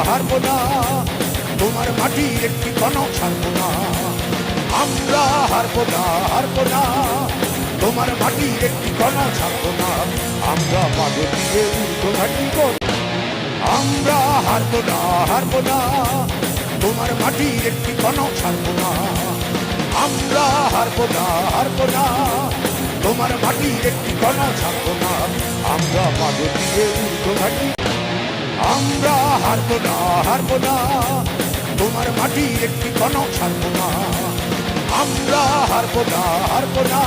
হারবো না, তোমার মাটির একটি কণক ছাড়বো না। আমরা হারবো না, হারবো না, তোমার মাটির একটি কণা ছাড়বো না। আমরা পাদ দিয়ে ঊর্ধ্বঘাটি করব। আমরা হারবো না, হারবো না, তোমার মাটির একটি কণক ছাড়বো না। আমরা হারবো না, হারবো না, তোমার মাটির একটি কণা ছাড়বো না। আমরা পাদ দিয়ে ঊর্ধ্বঘাটি। আমরা হারবো না, হারবো না, তোমার মাটির একটি কণক ছাড়বো না। আমরা হারবো না, হারবো না,